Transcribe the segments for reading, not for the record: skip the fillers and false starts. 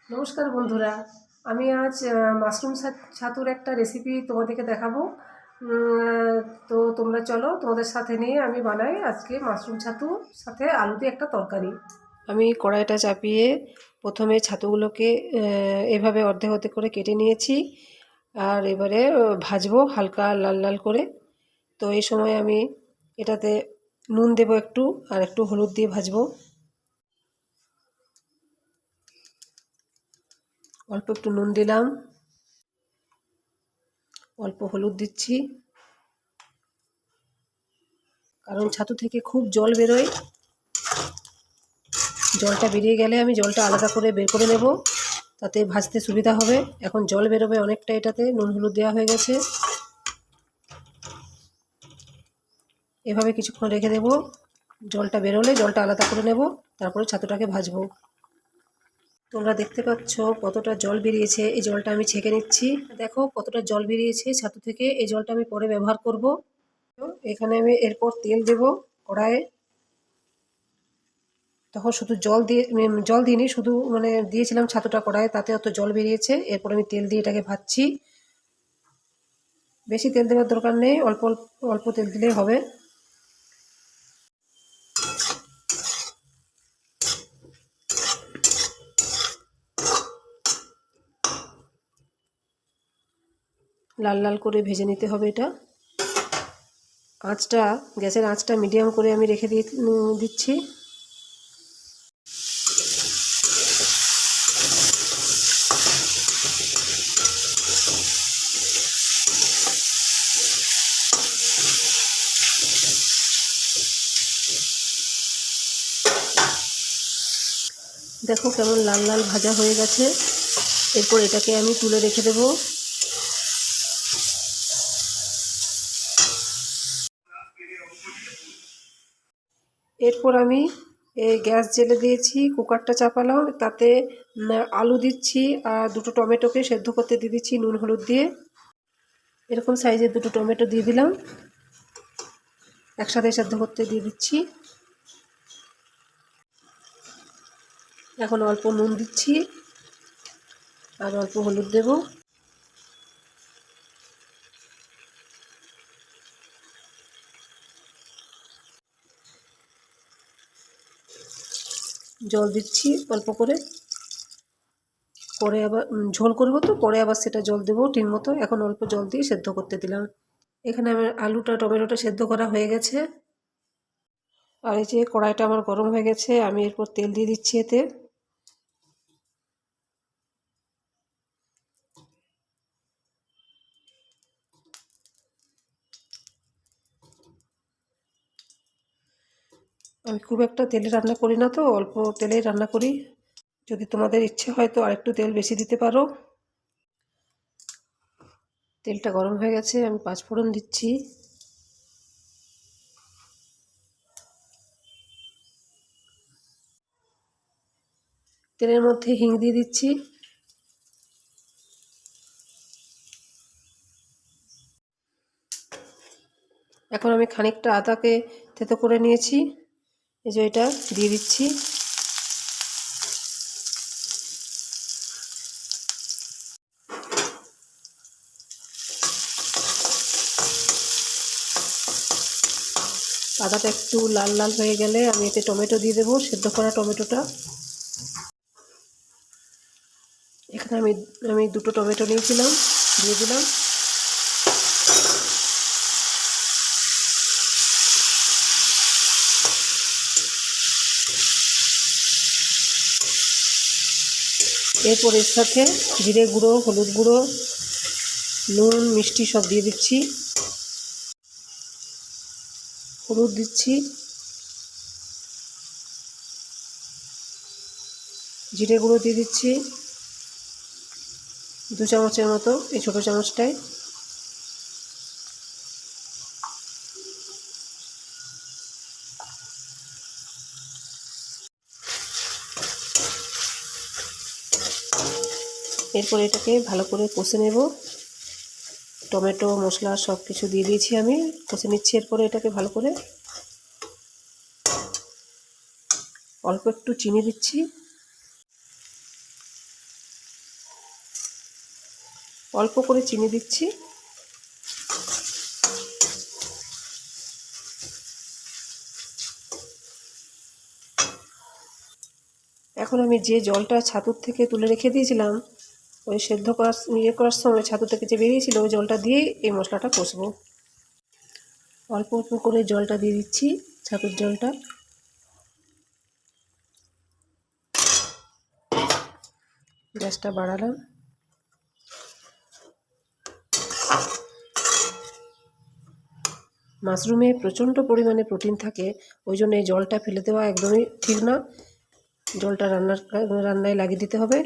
নমস্কার বন্ধুরা, আমি আজ মাশরুম ছাতুর একটা রেসিপি তোমাদেরকে দেখাবো। তো তোমরা চলো, তোমাদের সাথে নিয়ে আমি বানাই আজকে মাশরুম ছাতু সাথে আলু দিয়ে একটা তরকারি। আমি কড়াইটা চাপিয়ে প্রথমে ছাতুগুলোকে এভাবে অর্ধেক অর্ধেক করে কেটে নিয়েছি, আর এবারে ভাজবো হালকা লাল লাল করে। তো এই সময় আমি এটাতে নুন দেবো একটু, আর একটু হলুদ দিয়ে ভাজবো। অল্প একটু নুন দিলাম, অল্প হলুদ দিচ্ছি, কারণ ছাতু থেকে খুব জল বেরোয়। জলটা বেরিয়ে গেলে আমি জলটা আলাদা করে বের করে নেব, তাতে ভাজতে সুবিধা হবে। এখন জল বেরোবে অনেকটা, এটাতে নুন হলুদ দেওয়া হয়ে গেছে। এভাবে কিছুক্ষণ রেখে দেব, জলটা বেরোলে জলটা আলাদা করে নেব, তারপরে ছাতুটাকে ভাজবো। তোমরা দেখতে পাচ্ছ কতটা জল বেরিয়েছে, এই জলটা আমি ছেঁকে নিচ্ছি। দেখো কতটা জল বেরিয়েছে ছাতু থেকে, এই জলটা আমি পরে ব্যবহার করব। তো এখানে আমি এরপর তেল দেব কড়াইয়ে। তখন শুধু জল দিইনি, শুধু দিয়েছিলাম ছাতুটা কড়াইয়ে, তাতে অত জল বেরিয়েছে। এরপর আমি তেল দিয়ে এটাকে ভাজছি। বেশি তেল দেওয়ার দরকার নেই, অল্প অল্প তেল দিলেই হবে। লাল লাল করে ভেজে নিতে হবে এটা। গ্যাসের আঁচটা মিডিয়াম করে আমি রেখে দিচ্ছি। দেখো কেমন লাল লাল ভাজা হয়ে গেছে। এরপর এটাকে আমি তুলে রেখে দেব। এরপর আমি গ্যাস জেলে দিয়েছি, কুকারটা চাপালাম, তাতে আলু দিচ্ছি আর দুটো টমেটোকে সেদ্ধ করতে দিয়ে দিচ্ছি নুন হলুদ দিয়ে। এরকম সাইজের দুটো টমেটো দিয়ে দিলাম, একসাথে সেদ্ধ করতে দিয়ে দিচ্ছি। এখন অল্প নুন দিচ্ছি আর অল্প হলুদ দেব। জল দিচ্ছি অল্প করে, পরে আবার ঝোল করবো, তো পরে আবার সেটা জল দেবো ঠিক মতো। এখন অল্প জল দিয়ে সেদ্ধ করতে দিলাম। এখানে আমার আলুটা টমেটোটা সেদ্ধ করা হয়ে গেছে। আর এই যে কড়াইটা আমার গরম হয়ে গেছে, আমি এরপর তেল দিয়ে দিচ্ছি এতে। আমি খুব একটা তেলে রান্না করি না, তো অল্প তেলেই রান্না করি। যদি তোমাদের ইচ্ছে হয় তো আরেকটু তেল বেশি দিতে পারো। তেলটা গরম হয়ে গেছে, আমি পাঁচফোড়ন দিচ্ছি। তেলের মধ্যে হিং দিয়ে দিচ্ছি। এখন আমি খানিকটা আদাকে থেতো করে নিয়েছি, এই যে এটা দিয়ে দিচ্ছি। আদাটা একটু লাল লাল হয়ে গেলে আমি এতে টমেটো দিয়ে দেবো, সেদ্ধ করা টমেটোটা। এখানে আমি দুটো টমেটো নিয়েছিলাম, দিয়ে দিলাম। এরপর এর সাথে জিরে গুঁড়ো, হলুদ গুঁড়ো, নুন, মিষ্টি সব দিয়ে দিচ্ছি। হলুদ দিচ্ছি, জিরে গুঁড়ো দিয়ে দিচ্ছি 2 চামচের মতো, এই ছোটো চামচটায়। এরপর এটাকে ভালো করে কষে নেব। টমেটো মশলা সব কিছু দিয়ে দিয়েছি, আমি কষে নিচ্ছি। এরপরে এটাকে ভালো করে অল্প একটু চিনি দিচ্ছি। অল্প করে চিনি দিচ্ছি। এখন আমি যে জলটা ছাতুর থেকে তুলে রেখে দিয়েছিলাম, ওই সেদ্ধ করার সময় ছাতু থেকে যে বেরিয়েছিল ওই জলটা দিয়ে এই মশলাটা কষবো। অল্প অল্প করে জলটা দিয়ে দিচ্ছি, ছাতুর জলটা। গ্যাসটা বাড়ালাম। মাশরুমে প্রচণ্ড পরিমাণে প্রোটিন থাকে, ওই জন্য এই জলটা ফেলে দেওয়া একদমই ঠিক না। জলটা রান্নায় লাগিয়ে দিতে হবে।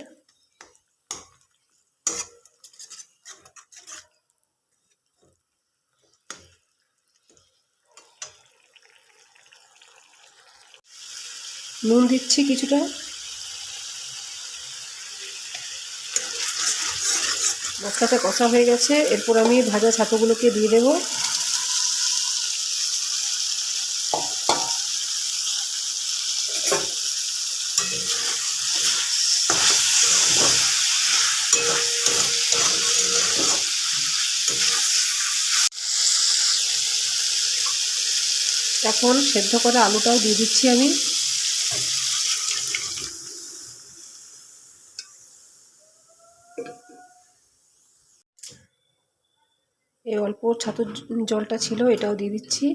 নুন দিচ্ছি কিছুটা। মশলাটা কষা হয়ে গেছে, এরপর আমি ভাজা ছাতুগুলোকে দিয়ে দেবো। এখন সেদ্ধ করা আলুটাও দিয়ে দিচ্ছি আমি। এই অল্প ছাতুর জলটা ছিল, এটাও দিয়ে দিচ্ছি।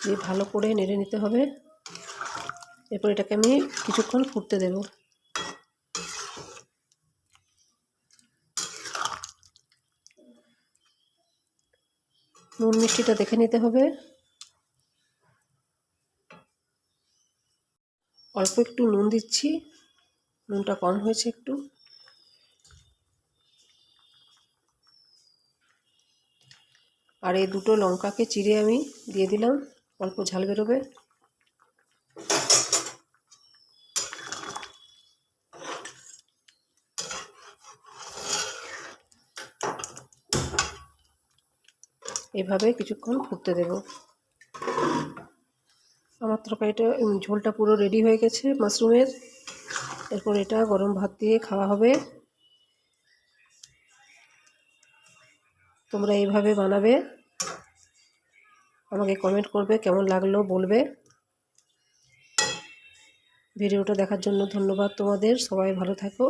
দিয়ে ভালো করে নেড়ে নিতে হবে। এরপর এটাকে আমি কিছুক্ষণ ফুটতে দেব। নুন মিষ্টিটা দেখে নিতে হবে। অল্প একটু নুন দিচ্ছি, নুনটা কম হয়েছে একটু। আর এই দুটো লঙ্কাকে চিড়ে আমি দিয়ে দিলাম, অল্প ঝাল বেরোবে। এভাবে কিছুক্ষণ ফুটতে দেব। আমার তরকারিটা ঝোলটা পুরো রেডি হয়ে গেছে মাশরুমের। এরপর এটা গরম ভাত দিয়ে খাওয়া হবে। তোমরা এইভাবে বানাবে, আমাকে কমেন্ট করবে কেমন লাগলো বলবে। ভিডিওটা দেখার জন্য ধন্যবাদ তোমাদের। সবাই ভালো থাকো।